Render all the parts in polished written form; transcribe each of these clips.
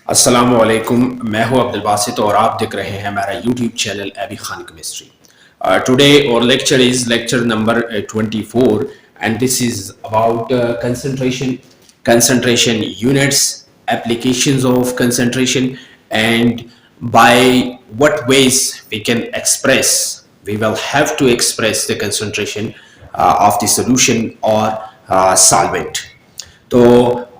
अस्सलामुअलैकुम, मैं हूं अब्दुल बासित और आप देख रहे हैं हमारा यूट्यूब चैनल अबी खान केमिस्ट्री। टुडे और lecture is lecture number 24 and this is about concentration units, applications of concentration, and by what ways we will have to express the concentration of the solution or solvent. तो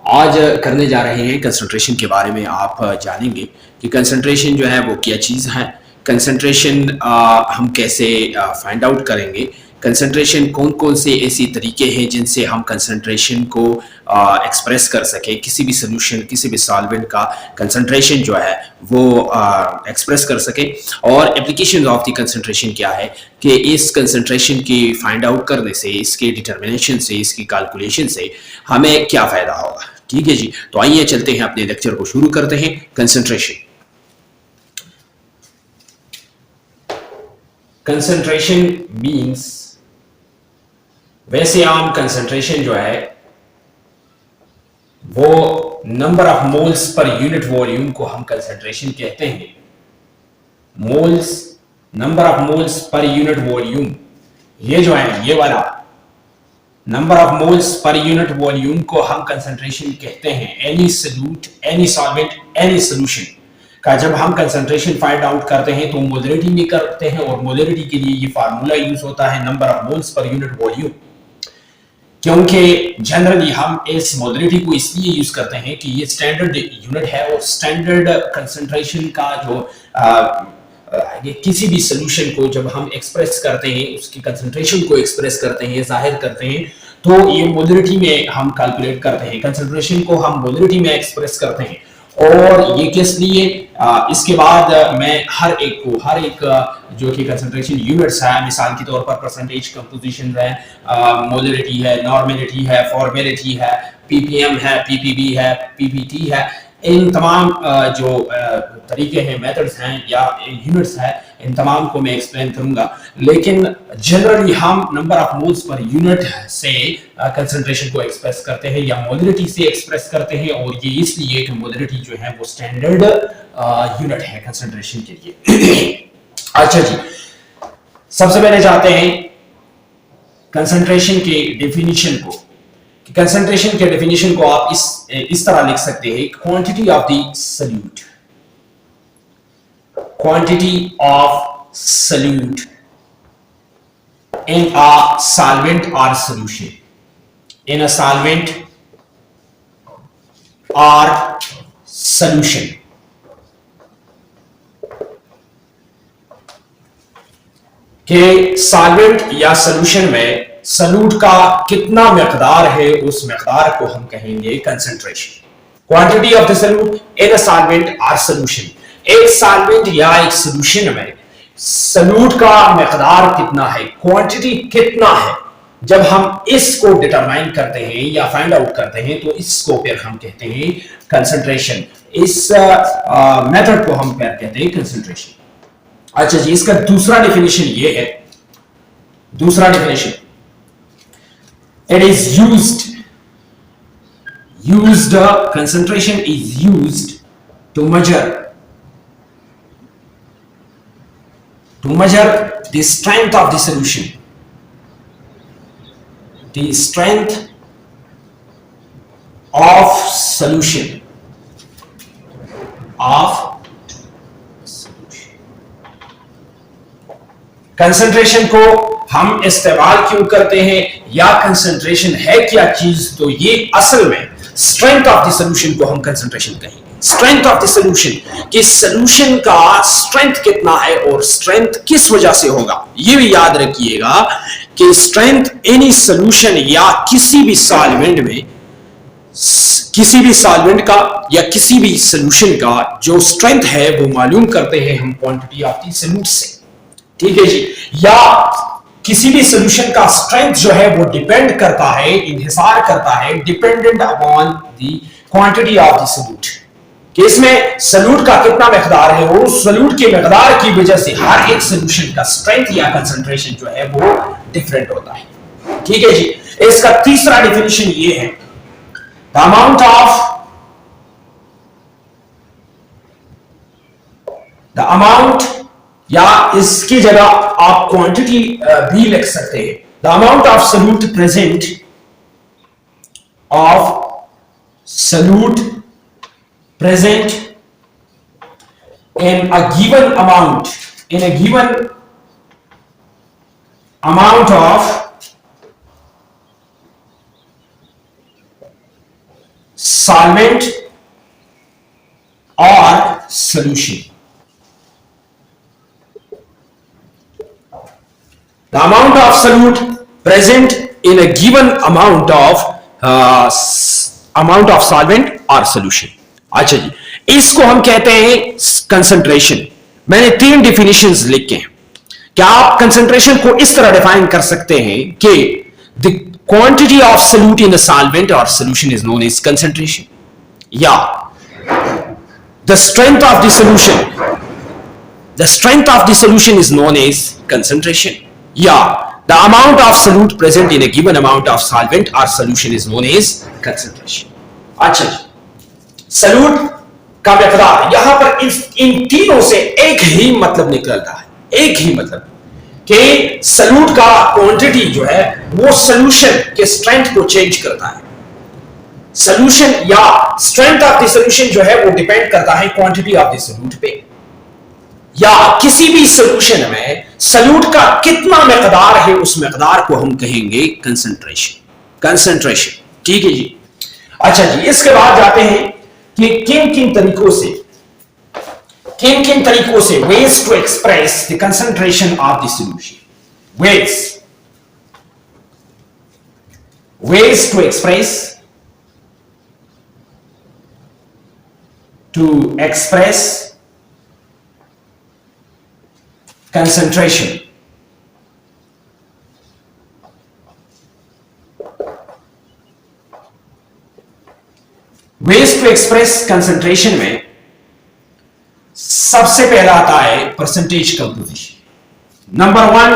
आज करने जा रहे हैं concentration के बारे में। आप जानेंगे कि कंसंट्रेशन जो है वो क्या चीज़ है, कंसंट्रेशन हम कैसे फाइंड आउट करेंगे, कंसंट्रेशन कौन कौन से ऐसे तरीके हैं जिनसे हम कंसंट्रेशन को एक्सप्रेस कर सकें, किसी भी सोल्यूशन किसी भी सॉल्वेंट का कंसंट्रेशन जो है वो एक्सप्रेस कर सकें, और एप्लीकेशन ऑफ द कंसंट्रेशन क्या है कि इस कंसंट्रेशन की फाइंड आउट करने से, इसके डिटर्मिनेशन से, इसकी कैलकुलेशन से हमें क्या फ़ायदा होगा। ठीक है जी, तो आइए चलते हैं अपने लेक्चर को शुरू करते हैं। कंसंट्रेशन मींस, वैसे आम कंसंट्रेशन जो है वो number of moles per unit volume को हम कंसंट्रेशन कहते हैं। Moles, number of moles per unit volume, ये जो है ये वाला number of moles per unit volume को हम कंसंट्रेशन कहते हैं। Any solute, any solvent, any solution का जब हम कंसंट्रेशन फाइंड आउट करते हैं तो मोलरिटी में करते हैं, और मोलरिटी के लिए ये फार्मूला यूज होता है number of moles per unit volume, क्योंकि जनरली हम इस मोलरिटी को इसलिए यूज करते हैं कि ये स्टैंडर्ड यूनिट है, और स्टैंडर्ड कंसंट्रेशन का जो किसी भी सोल्यूशन को जब हम एक्सप्रेस करते हैं, उसकी कंसंट्रेशन को एक्सप्रेस करते हैं, जाहिर करते हैं, तो ये मोलरिटी में हम कैलकुलेट करते हैं, कंसंट्रेशन को हम मोलरिटी में एक्सप्रेस करते हैं। और ये किस लिए, इसके बाद मैं हर एक जो कि कंसंट्रेशन यूनिट्स है, मिसाल के तौर पर परसेंटेज कंपोजिशन है, मोलरिटी है, नॉर्मेलिटी है, फॉर्मेलिटी है, पीपीएम है, पीपीबी है, पीपीटी है, इन तमाम जो तरीके हैं, मेथड्स हैं या यूनिट्स हैं, इन तमाम को मैं एक्सप्लेन करूंगा। लेकिन जनरली हम number of moles per unit से कंसंट्रेशन को एक्सप्रेस करते हैं या मोलरिटी से एक्सप्रेस करते हैं, और ये इसलिए कि मोलरिटी जो है वो स्टैंडर्ड यूनिट है कंसंट्रेशन के लिए। अच्छा जी, सबसे पहले जाते हैं कंसंट्रेशन के डेफिनेशन को। कंसंट्रेशन के डेफिनेशन को आप इस तरह लिख सकते हैं, quantity of the solute, quantity of solute in a solvent और सॉल्यूशन, इन अ सॉल्वेंट और सॉल्यूशन। के सॉल्वेंट या सॉल्यूशन में सॉल्यूट का कितना मकदार है, उस मकदार को हम कहेंगे concentration. Quantity of the solute in a solvent और सॉल्यूशन, एक सॉल्वेंट या एक सॉल्यूशन में सॉल्यूट का मकदार कितना है, क्वांटिटी कितना है, जब हम इसको डिटरमाइन करते हैं या फाइंड आउट करते हैं तो इसको फिर हम कहते हैं कंसंट्रेशन। इस मेथड को हम फिर कहते हैं कंसंट्रेशन। अच्छा जी, इसका दूसरा डेफिनेशन ये है, दूसरा definition, it is used concentration is used to measure the strength of the solution, the strength of solution concentration को हम इस्तेमाल क्यों करते हैं, या कंसंट्रेशन है क्या चीज, तो ये असल में स्ट्रेंथ ऑफ द सॉल्यूशन को हम कंसंट्रेशन कहेंगे। स्ट्रेंथ ऑफ द सॉल्यूशन, कि सॉल्यूशन का स्ट्रेंथ कितना है और स्ट्रेंथ किस वजह से होगा। ये भी याद रखिएगा कि स्ट्रेंथ एनी सॉल्यूशन या किसी भी सॉल्वेंट में, किसी भी सॉल्वेंट का या किसी भी सॉल्यूशन का जो स्ट्रेंथ है वो मालूम करते हैं हम क्वांटिटी ऑफ द सॉल्यूट से। ठीक है जी, या किसी भी सॉल्यूशन का स्ट्रेंथ जो है वो डिपेंड करता है, इंहिसार करता है, dependent upon the quantity of the solute, कि इसमें सॉल्यूट का कितना मकदार है, और उस सॉल्यूट के मकदार की वजह से हर एक सॉल्यूशन का स्ट्रेंथ या कंसंट्रेशन जो है वो डिफरेंट होता है। ठीक है जी, इसका तीसरा डेफिनेशन ये है, the amount of the amount, या इसकी जगह आप क्वांटिटी भी लिख सकते हैं। The amount of solute present in a given amount of solvent or solution. The amount of solute present in a given amount of solvent or solution. अच्छा जी, इसको हम कहते हैं कंसंट्रेशन। मैंने 3 डिफिनेशंस लिखे हैं। क्या आप कंसंट्रेशन को इस तरह डिफाइन कर सकते हैं कि the quantity of solute in the solvent और solution is known as concentration, या the strength of the solution is known as concentration, या the amount of solute present in a given amount of solvent और solution is known as concentration. अच्छा जी, salute का मिकदार, यहां पर इन तीनों से एक ही मतलब निकल रहा है, एक ही मतलब कि सल्यूट का क्वांटिटी जो है वो सॉल्यूशन के स्ट्रेंथ को चेंज करता है। सॉल्यूशन या स्ट्रेंथ ऑफ द सॉल्यूशन जो है वो डिपेंड करता है क्वांटिटी ऑफ द सल्यूट पे, या किसी भी सॉल्यूशन में सल्यूट का कितना मिकदार है उस मिकदार को हम कहेंगे कंसंट्रेशन। ठीक है जी। अच्छा जी, इसके बाद जाते हैं कि किन किन तरीकों से ways to express the concentration of the solution. ways to express concentration. ways to express concentration में सबसे पहला आता है percentage composition. Number 1,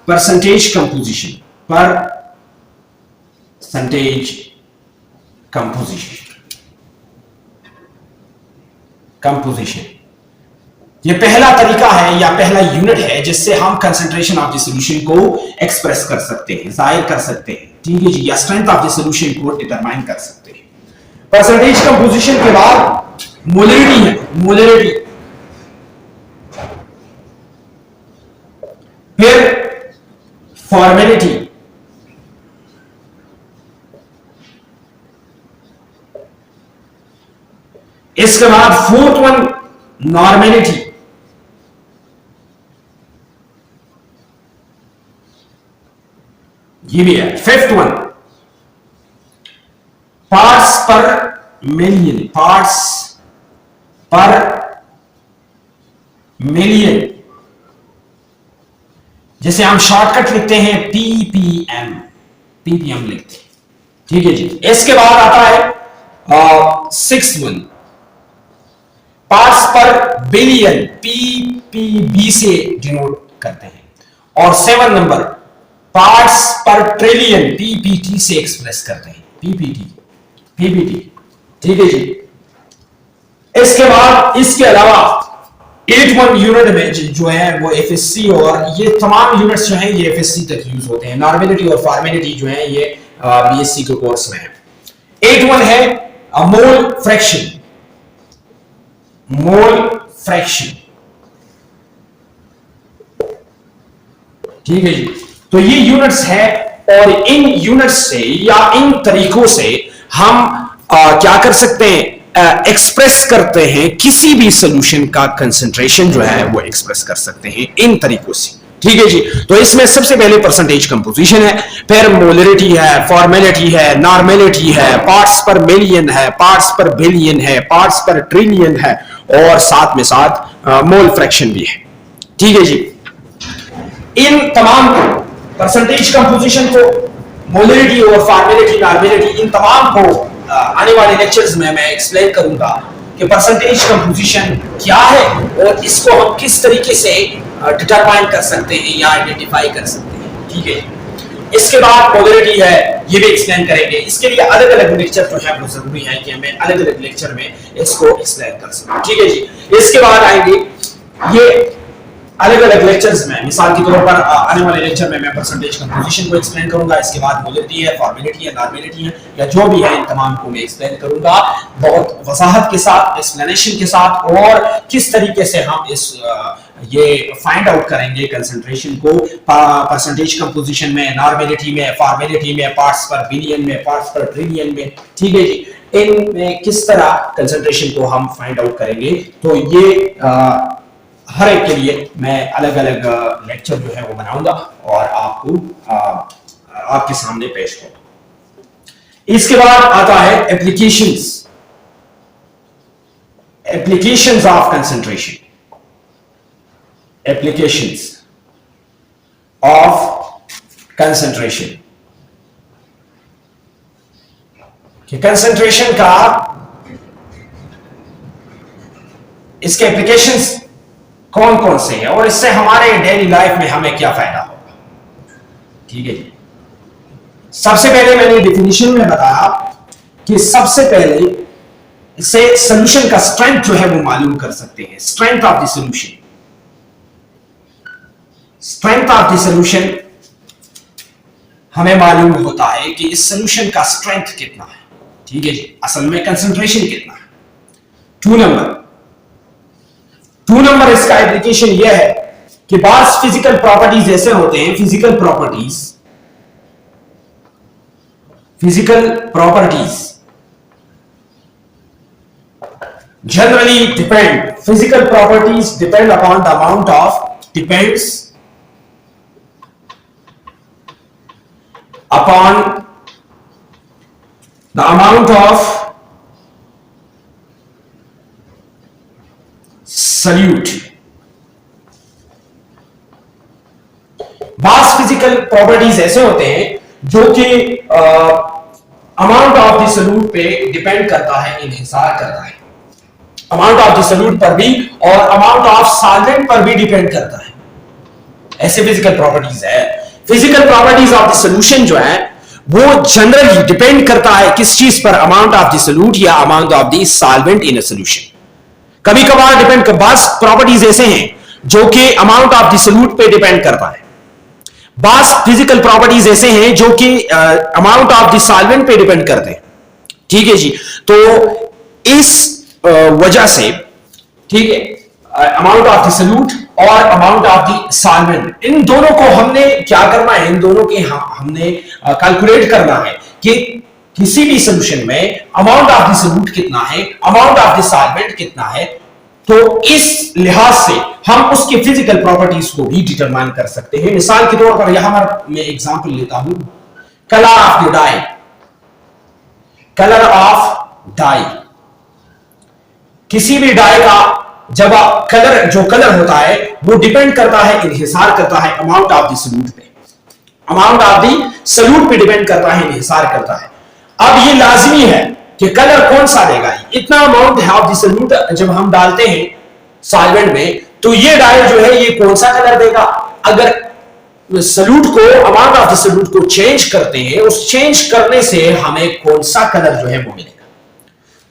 percentage composition. ये पहला तरीका है या पहला यूनिट है जिससे हम कंसंट्रेशन ऑफ द सॉल्यूशन को एक्सप्रेस कर सकते हैं, जाहिर कर सकते हैं। ठीक है जी, या स्ट्रेंथ ऑफ द सॉल्यूशन को डिटरमाइन कर सकते हैं। परसेंटेज कंपोजिशन के बाद मोलरिटी है, फिर फॉर्मेलिटी, इसके बाद 4th वन नॉर्मेलिटी, ये भी है। 5th वन पार्ट्स पर मिलियन, जैसे हम शॉर्टकट लिखते हैं पीपीएम लिखते हैं। ठीक है जी। इसके बाद आता है 6th वन पार्ट्स पर बिलियन, पीपीबी से डिनोट करते हैं, और 7 नंबर पार्ट्स पर ट्रिलियन, पीपीटी से एक्सप्रेस करते हैं, पीपीटी। ठीक है जी। इसके बाद इसके अलावा 8th वन यूनिट में जो है वो एफएससी, और ये तमाम यूनिट्स जो हैं ये एफएससी तक यूज होते हैं। नॉर्मेलिटी और फॉर्मेलिटी जो है ये बीएससी के कोर्स में है। 8th वन है मोल फ्रैक्शन। ठीक है जी। तो ये यूनिट्स है, और इन यूनिट्स से या इन तरीकों से हम क्या कर सकते हैं, एक्सप्रेस करते हैं किसी भी सॉल्यूशन का कंसंट्रेशन जो है वो एक्सप्रेस कर सकते हैं इन तरीकों से। ठीक है जी। तो इसमें सबसे पहले परसेंटेज कंपोजिशन है, फिर मोलरिटी है, फॉर्मेलिटी है, नॉर्मेलिटी है, पार्ट्स पर मिलियन है, पार्ट्स पर बिलियन है, पार्ट्स पर ट्रिलियन है, और साथ में मोल फ्रैक्शन भी है। ठीक है जी। इन तमाम परसेंटेज कंपोजिशन को, मोलरिटी और फॉर्मेलिटी, नॉर्मेलिटी, इन तमाम को आने वाले लेक्चर्स में मैं एक्सप्लेन करूंगा कि परसेंटेज कंपोजिशन क्या है और इसको हम किस तरीके से डिटरमाइन कर सकते हैं या आइडेंटिफाई कर सकते हैं। ठीक है। इसके बाद मोलरिटी है, ये भी एक्सप्लेन करेंगे। इसके लिए अलग अलग लेक्चर जो है वो जरूरी है कि हमें अलग अलग लेक्चर में इसको एक्सप्लेन कर सकें। ठीक है जी। इसके बाद आएंगे ये अलग अलग लेक्चर्स में, मिसाल के तौर पर आने वाले लेक्चर में मैं परसेंटेज कंपोजिशन को एक्सप्लेन करूंगा, इसके बाद मोलिटी है, फॉर्मेलिटी है, नॉर्मेलिटी है, या जो भी है इन तमाम को मैं एक्सप्लेन करूंगा बहुत वजाहत के साथ, एक्सप्लेनेशन के साथ, और किस तरीके से हम इस ये फाइंड आउट करेंगे कंसंट्रेशन को परसेंटेज कंपोजिशन में, नॉर्मेलिटी में, फॉर्मेलिटी में, पार्ट्स पर बिलियन में, पार्ट्स पर ट्रिलियन में, ठीक है जी, इनमें किस तरह कंसंट्रेशन को हम फाइंड आउट करेंगे। तो ये हर एक के लिए मैं अलग अलग लेक्चर जो है वो बनाऊंगा और आपको आपके सामने पेश करूंगा। इसके बाद आता है applications of concentration, applications of concentration, कि कंसंट्रेशन का इसके एप्लीकेशंस कौन कौन से हैं और इससे हमारे डेली लाइफ में हमें क्या फायदा होगा। ठीक है जी, सबसे पहले मैंने डेफिनेशन में बताया कि सबसे पहले इससे सॉल्यूशन का स्ट्रेंथ जो है वो मालूम कर सकते हैं। Strength of the solution, strength of the solution हमें मालूम होता है कि इस सॉल्यूशन का स्ट्रेंथ कितना है। ठीक है जी, असल में कंसंट्रेशन कितना है। 2 नंबर इसका एप्लीकेशन यह है कि बास फिजिकल प्रॉपर्टीज ऐसे होते हैं, physical properties generally depend, physical properties depend upon the amount of, depends upon the amount of salute. बास फिजिकल प्रॉपर्टीज ऐसे होते हैं जो कि अमाउंट ऑफ द सल्यूट पे डिपेंड करता है, इन्हिसार करता है, अमाउंट ऑफ द सल्यूट पर भी और अमाउंट ऑफ सॉल्वेंट पर भी डिपेंड करता है। ऐसे फिजिकल प्रॉपर्टीज है। Physical properties of the solution जो है वो जनरली डिपेंड करता है किस चीज पर, अमाउंट ऑफ द सल्यूट या amount of the solvent in a solution. कभी कभार डिपेंड कर, बास प्रॉपर्टीज ऐसे हैं जो कि अमाउंट ऑफ द सॉल्यूट पे डिपेंड करता है, बास फिजिकल प्रॉपर्टीज ऐसे हैं जो कि अमाउंट ऑफ द सॉल्वेंट पे डिपेंड करते हैं। ठीक है जी, तो इस वजह से, ठीक है, अमाउंट ऑफ द सॉल्यूट और अमाउंट ऑफ द सॉल्वेंट, इन दोनों को हमने क्या करना है, इन दोनों के हमने कैलकुलेट करना है कि किसी भी सॉल्यूशन में अमाउंट ऑफ द सॉल्यूट कितना है, अमाउंट ऑफ द सॉल्वेंट कितना है। तो इस लिहाज से हम उसकी फिजिकल प्रॉपर्टीज को भी डिटरमाइन कर सकते हैं। मिसाल के तौर पर यहां मैं एग्जांपल लेता हूं, colour of the dye, colour of dye, किसी भी डाई का जब कलर, जो कलर होता है वो डिपेंड करता है, इन्हिसार करता है अमाउंट ऑफ द सॉल्यूट पे, अमाउंट ऑफ द सॉल्यूट पे डिपेंड करता है, इन्हिसार करता है। अब ये लाजमी है कि कलर कौन सा देगा, इतना अमाउंट है ऑफ द सॉल्यूट जब हम डालते हैं सॉल्वेंट में, तो ये डाई जो है ये कौन सा कलर देगा। अगर सॉल्यूट को, अमाउंट ऑफ द सॉल्यूट को चेंज करते हैं, उस चेंज करने से हमें कौन सा कलर जो है वो मिलेगा।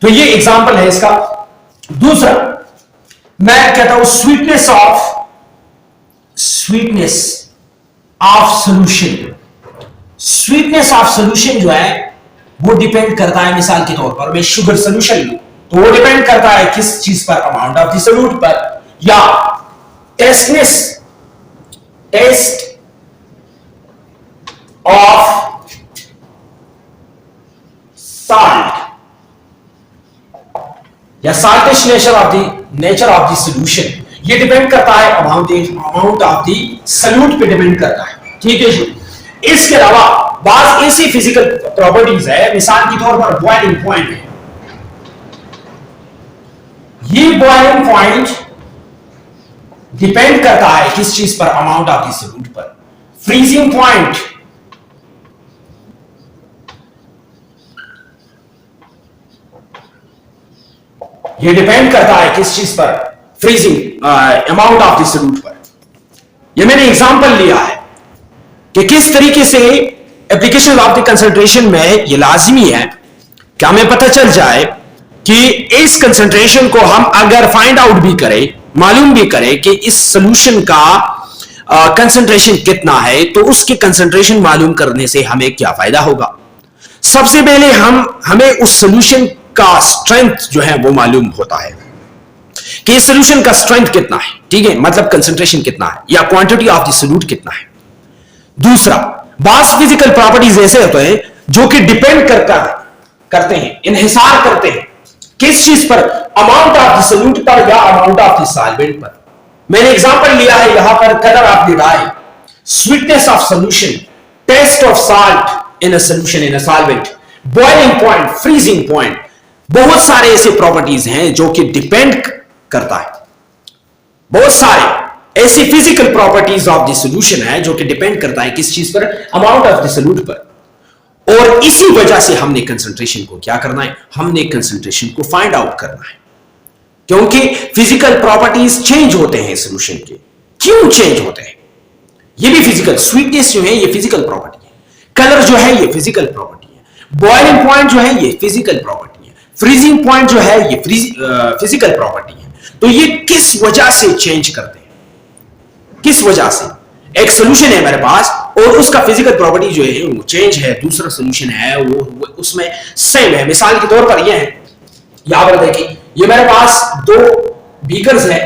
तो ये एग्जांपल है इसका। दूसरा मैं कहता हूं sweetness of solution. Sweetness of solution जो है वो डिपेंड करता है, मिसाल के तौर पर मैं शुगर सॉल्यूशन लूं तो वो डिपेंड करता है किस चीज पर, अमाउंट ऑफ द सॉल्यूट पर, या टेस्ट ऑफ सॉल्ट या साल्टिश नेचर ऑफ द सॉल्यूशन, ये डिपेंड करता है अमाउंट ऑफ द सॉल्यूट पे डिपेंड करता है। ठीक है जी, इसके अलावा बात ऐसी फिजिकल प्रॉपर्टीज है, मिसाल के तौर पर बॉइलिंग पॉइंट है, ये बॉइलिंग पॉइंट डिपेंड करता है किस चीज पर, अमाउंट ऑफ द सॉल्यूट पर। फ्रीजिंग पॉइंट, ये डिपेंड करता है किस चीज पर, freezing amount of the solute पर। ये मैंने एग्जांपल लिया है कि किस तरीके से एप्लीकेशन ऑफ द कंसंट्रेशन में ये लाजमी है कि हमें पता चल जाए कि इस कंसंट्रेशन को हम अगर फाइंड आउट भी करें मालूम भी करे कि इस सोल्यूशन का कंसंट्रेशन कितना है, तो उसके कंसंट्रेशन मालूम करने से हमें क्या फायदा होगा। सबसे पहले हमें उस सोल्यूशन का स्ट्रेंथ जो है वो मालूम होता है कि इस सोल्यूशन का स्ट्रेंथ कितना है, ठीक है, मतलब कंसंट्रेशन कितना है या क्वांटिटी ऑफ द सोल्यूट कितना है। दूसरा, बास फिजिकल प्रॉपर्टीज ऐसे होते हैं जो कि डिपेंड करते हैं, इन्हिसार करते हैं किस चीज पर, अमाउंट ऑफ द सोल्यूट पर या अमाउंट ऑफ द सॉल्वेंट पर। मैंने एग्जांपल लिया है यहां पर colour of the dye, sweetness of solution, taste of salt in a solution in a solvent, boiling point, freezing point. बहुत सारे ऐसे प्रॉपर्टीज हैं जो कि डिपेंड करता है, बहुत सारे ऐसी physical properties of the solution है जो कि डिपेंड करता है किस चीज पर, अमाउंट ऑफ द सोल्यूट पर। और इसी वजह से हमने कंसंट्रेशन को क्या करना है, हमने कंसंट्रेशन को फाइंड आउट करना है, क्योंकि फिजिकल प्रॉपर्टीज चेंज होते हैं सॉल्यूशन के। क्यों चेंज होते हैं? ये भी फिजिकल, स्वीटनेस जो है ये फिजिकल प्रॉपर्टी है, कलर जो है ये फिजिकल प्रॉपर्टी है, बॉइलिंग पॉइंट जो है ये फिजिकल प्रॉपर्टी है, फ्रीजिंग पॉइंट जो है ये फिजिकल प्रॉपर्टी है। तो ये किस वजह से चेंज करते हैं, किस वजह से? एक सोल्यूशन है मेरे पास और उसका फिजिकल प्रॉपर्टी जो है वो चेंज है, दूसरा सोल्यूशन है वो उसमें सेम है। मिसाल के तौर पर ये है, यहां पर देखिए, ये मेरे पास दो बीकर्स है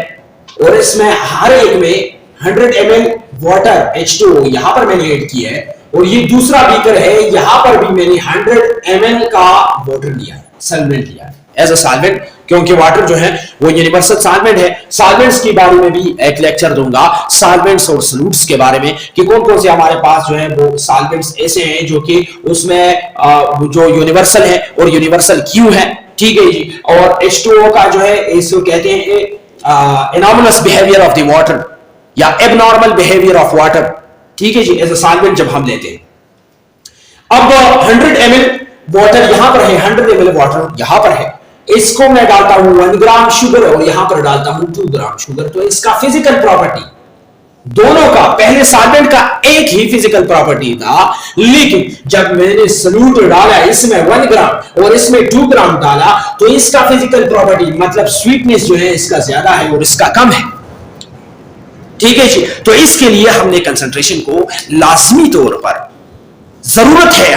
और इसमें हर एक में 100 ml वाटर H2O यहां पर मैंने ऐड किया है, और ये दूसरा बीकर है, यहां पर भी मैंने 100 ml का वाटर लिया है, सॉल्वेंट लिया है एज अ सॉल्वेंट, क्योंकि वाटर जो है वो यूनिवर्सल सॉल्वेंट है। सॉल्वेंट्स के बारे में भी एक लेक्चर दूंगा, सॉल्वेंट्स और सोल्यूट्स के बारे में, कि कौन कौन से हमारे पास जो है वो सॉल्वेंट्स ऐसे हैं जो कि उसमें जो यूनिवर्सल है और यूनिवर्सल क्यों है, ठीक है जी। और H2O का जो है इसको कहते हैं anomalous behaviour of the water या एबनॉर्मल बिहेवियर ऑफ वाटर, ठीक है जी, एज अ सॉल्वेंट जब हम लेते हैं। अब 100 ml वाटर यहां पर है, 100 ml वाटर यहां पर है, इसको मैं डालता हूं 1 ग्राम शुगर और यहां पर डालता हूं 2 ग्राम शुगर। तो इसका फिजिकल प्रॉपर्टी दोनों का, पहले सॉल्वेंट का एक ही फिजिकल प्रॉपर्टी था, लेकिन जब मैंने सोल्यूट डाला इसमें 1 ग्राम और इसमें 2 ग्राम डाला, तो इसका फिजिकल प्रॉपर्टी मतलब स्वीटनेस जो है इसका ज्यादा है और इसका कम है, ठीक है जी। तो इसके लिए हमने कंसंट्रेशन को लाजमी तौर पर जरूरत है,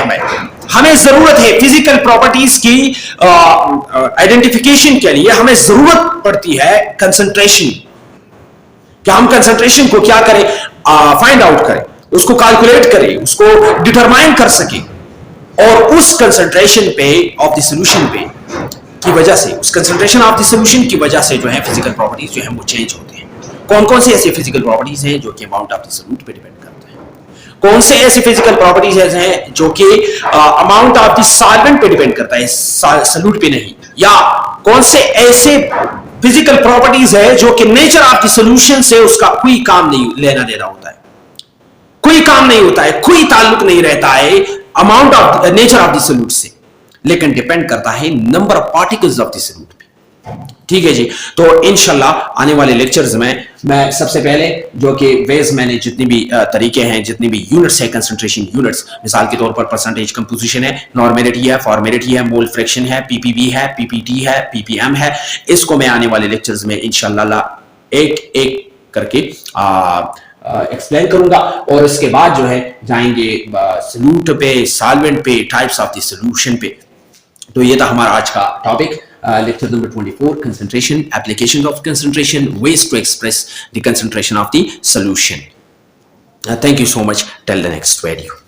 हमें जरूरत है फिजिकल प्रॉपर्टीज की आइडेंटिफिकेशन के लिए हमें जरूरत पड़ती है कंसंट्रेशन। क्या हम कंसंट्रेशन को क्या करें, फाइंड आउट करें, उसको कैलकुलेट करें, उसको डिटरमाइन कर सके, और उस कंसंट्रेशन पे ऑफ द सॉल्यूशन पे की वजह से, उस कंसंट्रेशन ऑफ द सॉल्यूशन की वजह से जो है फिजिकल प्रॉपर्टीज जो है वो चेंज होते हैं। कौन कौन से ऐसे फिजिकल प्रॉपर्टीज हैं जो कि अमाउंट ऑफ द सोल्यूट पे डिपेंड करते हैं, कौन से ऐसे फिजिकल प्रॉपर्टीज हैं जो कि अमाउंट ऑफ द सॉल्वेंट पे डिपेंड करता है, सोल्यूट पे नहीं, या कौन से ऐसे फिजिकल प्रॉपर्टीज है जो कि नेचर ऑफ द सॉल्यूशन से उसका कोई काम नहीं लेना देना होता है, कोई काम नहीं होता है, कोई ताल्लुक नहीं रहता है amount of nature of the solute से, लेकिन डिपेंड करता है number of particles of the solute पे, ठीक है जी। तो इंशाल्लाह आने वाले लेक्चर्स में मैं सबसे पहले जो कि वेज मैंने जितनी भी तरीके हैं, जितनी भी यूनिट्स है, कंसंट्रेशन यूनिट्स, मिसाल के तौर पर परसेंटेज कंपोजिशन है, नॉर्मेलिटी है, फॉर्मेलिटी है, मोल फ्रैक्शन है, पीपीवी है, पीपीटी है, पीपीएम है, इसको मैं आने वाले लेक्चर्स में इंशाल्लाह एक एक करके एक्सप्लेन करूंगा, और इसके बाद जो है जाएंगे सोल्यूट पे, सॉल्वेंट पे, टाइप्स ऑफ द सॉल्यूशन पे। तो ये था हमारा आज का topic, lecture number 24, concentration, application of concentration, ways to express the concentration of the solution. Thank you so much. Till the next video.